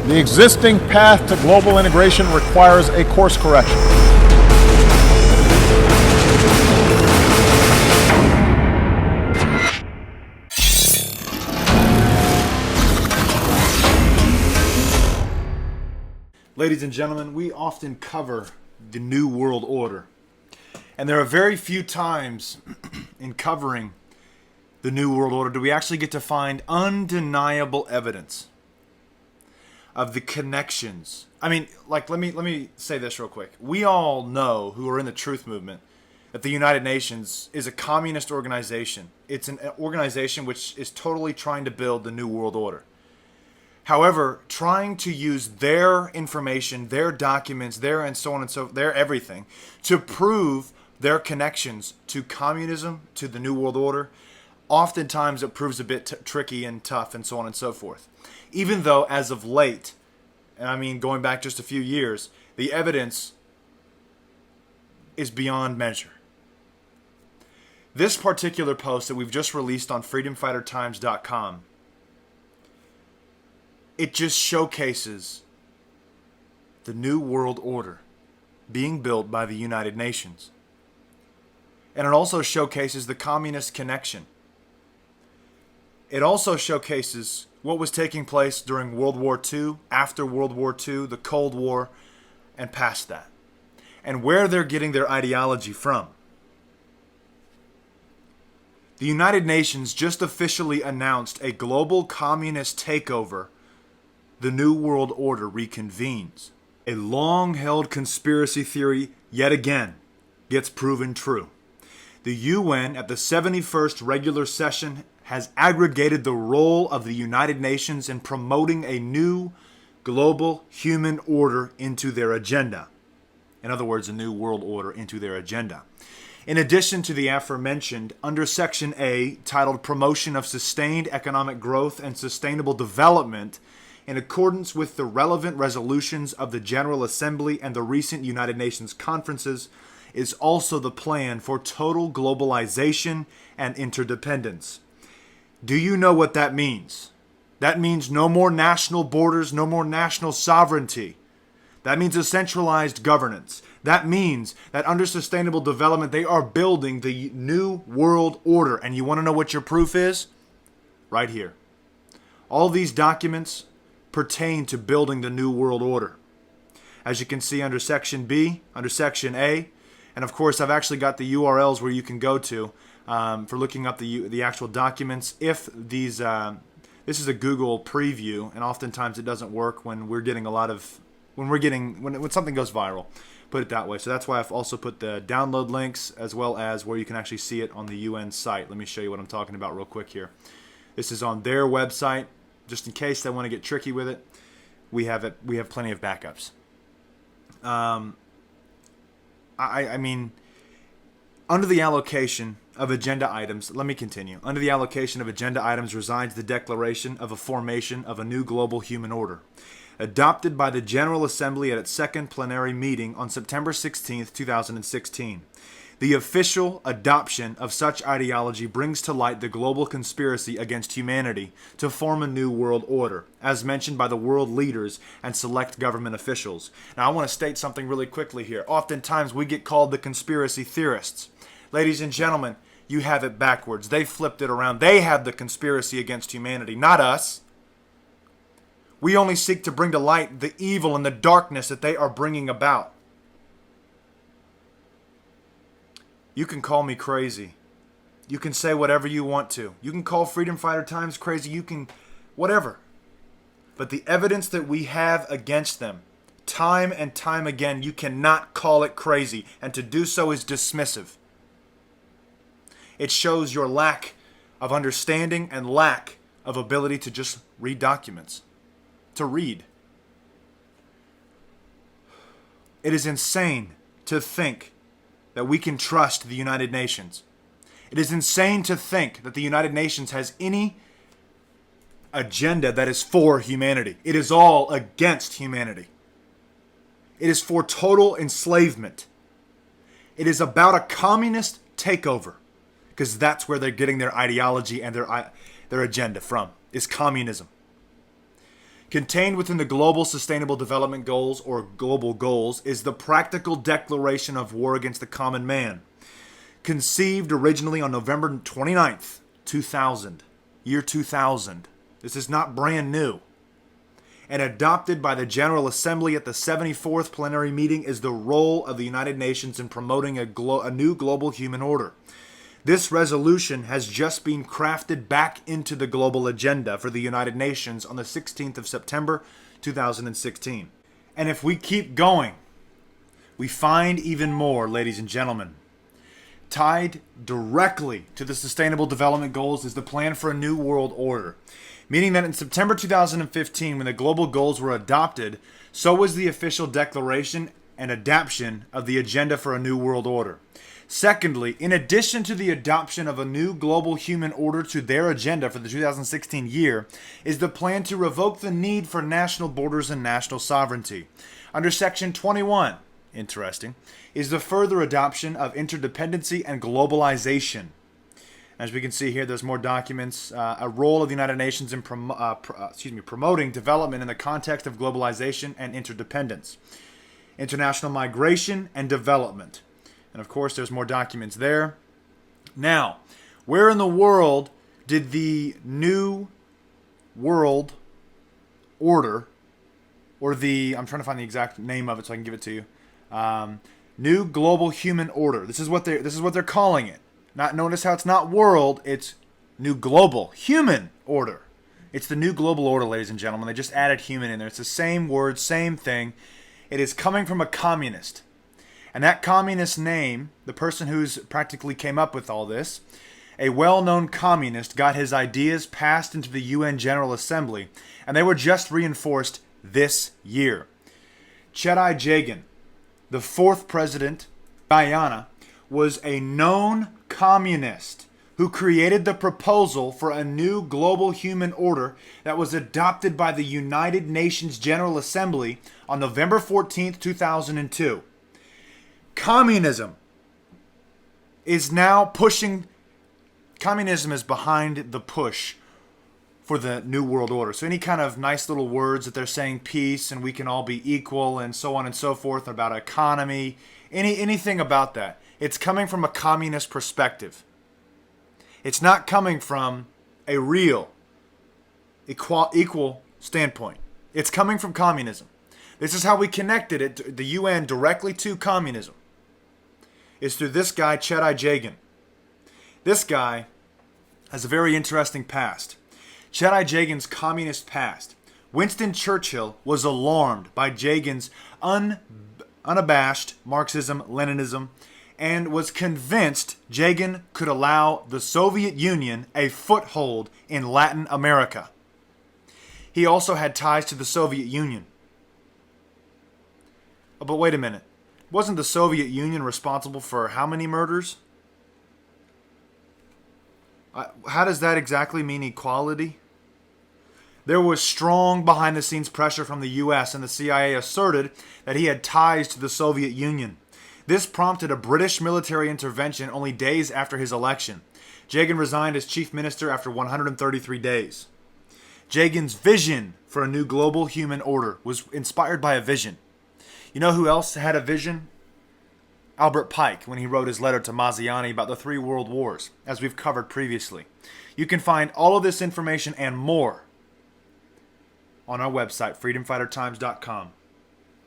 The existing path to global integration requires a course correction. Ladies and gentlemen, we often cover the New World Order. And there are very few times in covering the New World Order do we actually get to find undeniable evidence of the connections. I mean, let me say this real quick. We all know, who are in the truth movement, that the United Nations is a communist organization. It's an organization which is totally trying to build the New World Order. However, trying to use their information, their documents, their and so on and so, their everything, to prove their connections to communism, to the New World Order, oftentimes it proves a bit tricky and tough and so on and so forth. Even though, as of late, and I mean going back just a few years, the evidence is beyond measure. This particular post that we've just released on freedomfightertimes.com, it just showcases the New World Order being built by the United Nations. And it also showcases the communist connection. It also showcases what was taking place during World War II, after World War II, the Cold War, and past that. And where they're getting their ideology from. The United Nations just officially announced a global communist takeover. The New World Order reconvenes. A long-held conspiracy theory, yet again, gets proven true. The UN, at the 71st regular session, has aggregated the role of the United Nations in promoting a new global human order into their agenda. In other words, a new world order into their agenda. In addition to the aforementioned, under Section A, titled Promotion of Sustained Economic Growth and Sustainable Development, in accordance with the relevant resolutions of the General Assembly and the recent United Nations conferences, is also the plan for total globalization and interdependence. Do you know what that means? That means no more national borders, no more national sovereignty. That means a centralized governance. That means that under sustainable development, they are building the New World Order. And you want to know what your proof is? Right here. All these documents pertain to building the New World Order. As you can see under Section B, under Section A, and of course I've actually got the URLs where you can go to for looking up the actual documents. If these, this is a Google preview, and oftentimes it doesn't work when we're getting when something goes viral. Put it that way. So that's why I've also put the download links as well as where you can actually see it on the UN site. Let me show you what I'm talking about real quick here. This is on their website. Just in case they want to get tricky with it, we have it. We have plenty of backups. I mean, under the allocation of agenda items, let me continue. Under the allocation of agenda items resides the declaration of a formation of a new global human order, adopted by the General Assembly at its second plenary meeting on September 16, 2016. The official adoption of such ideology brings to light the global conspiracy against humanity to form a new world order, as mentioned by the world leaders and select government officials. Now, I want to state something really quickly here. Oftentimes, we get called the conspiracy theorists. Ladies and gentlemen, you have it backwards. They flipped it around. They have the conspiracy against humanity, not us. We only seek to bring to light the evil and the darkness that they are bringing about. You can call me crazy. You can say whatever you want to. You can call Freedom Fighter Times crazy. You can, whatever. But the evidence that we have against them, time and time again, you cannot call it crazy. And to do so is dismissive. It shows your lack of understanding and lack of ability to just read documents. To read. It is insane to think that we can trust the United Nations. It is insane to think that the United Nations has any agenda that is for humanity. It is all against humanity. It is for total enslavement. It is about a communist takeover, because that's where they're getting their ideology and their agenda from, is communism. Contained within the Global Sustainable Development Goals, or Global Goals, is the Practical Declaration of War Against the Common Man. Conceived originally on November 29th, 2000, year 2000. This is not brand new. And adopted by the General Assembly at the 74th plenary meeting is the role of the United Nations in promoting a new global human order. This resolution has just been crafted back into the global agenda for the United Nations on the 16th of September, 2016. And if we keep going, we find even more, ladies and gentlemen. Tied directly to the Sustainable Development Goals is the plan for a new world order, meaning that in September 2015, when the global goals were adopted, so was the official declaration and adoption of the agenda for a new world order. Secondly, in addition to the adoption of a new global human order to their agenda for the 2016 year, is the plan to revoke the need for national borders and national sovereignty. Under Section 21, interesting, is the further adoption of interdependency and globalization. As we can see here, there's more documents. A role of the United Nations in promoting development in the context of globalization and interdependence. International migration and development. And of course, there's more documents there. Now, where in the world did the New World Order, or I'm trying to find the exact name of it so I can give it to you. New Global Human Order. This is what they're calling it. Notice how it's not world, it's New Global Human Order. It's the New Global Order, ladies and gentlemen. They just added human in there. It's the same word, same thing. It is coming from a communist. And that communist name, the person who's practically came up with all this, a well-known communist, got his ideas passed into the UN General Assembly, and they were just reinforced this year. Chedai Jagan, the fourth president, Guyana, was a known communist who created the proposal for a new global human order that was adopted by the United Nations General Assembly on November 14th, 2002. Communism is now pushing, communism is behind the push for the New World Order. So any kind of nice little words that they're saying, peace and we can all be equal and so on and so forth, about economy, anything about that, it's coming from a communist perspective. It's not coming from a real equal standpoint. It's coming from communism. This is how we connected it, the UN directly to communism, is through this guy, Chedai Jagan. This guy has a very interesting past. Chedai Jagan's communist past. Winston Churchill was alarmed by Jagan's unabashed Marxism-Leninism and was convinced Jagan could allow the Soviet Union a foothold in Latin America. He also had ties to the Soviet Union. Oh, but wait a minute. Wasn't the Soviet Union responsible for how many murders? How does that exactly mean equality? There was strong behind-the-scenes pressure from the U.S., and the CIA asserted that he had ties to the Soviet Union. This prompted a British military intervention only days after his election. Jagan resigned as chief minister after 133 days. Jagan's vision for a new global human order was inspired by a vision. You know who else had a vision? Albert Pike, when he wrote his letter to Mazzini about the 3 world wars, as we've covered previously. You can find all of this information and more on our website, freedomfightertimes.com.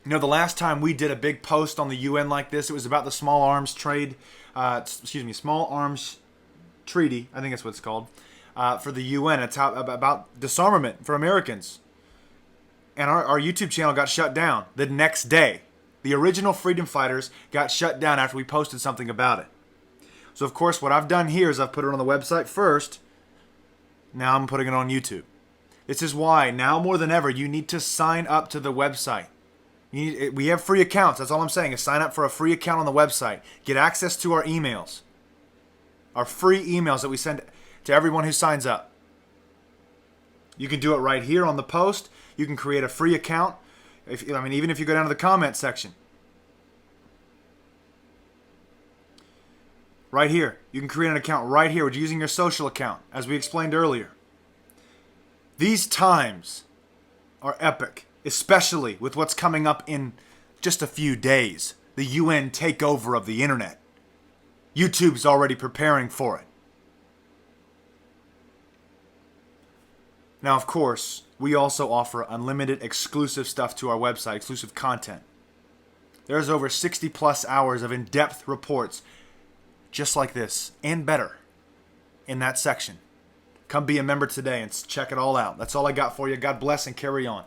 You know, the last time we did a big post on the UN like this, it was about the small arms treaty, I think that's what it's called, for the UN. It's about disarmament for Americans. And our YouTube channel got shut down the next day. The original Freedom Fighters got shut down after we posted something about it. So, of course, what I've done here is I've put it on the website first. Now I'm putting it on YouTube. This is why, now more than ever, you need to sign up to the website. We have free accounts. That's all I'm saying, is sign up for a free account on the website. Get access to our emails. Our free emails that we send to everyone who signs up. You can do it right here on the post. You can create a free account. Even if you go down to the comment section. Right here. You can create an account right here using your social account, as we explained earlier. These times are epic, especially with what's coming up in just a few days. The UN takeover of the internet. YouTube's already preparing for it. Now, of course, we also offer unlimited exclusive stuff to our website, exclusive content. There's over 60 plus hours of in-depth reports just like this, and better, in that section. Come be a member today and check it all out. That's all I got for you. God bless and carry on.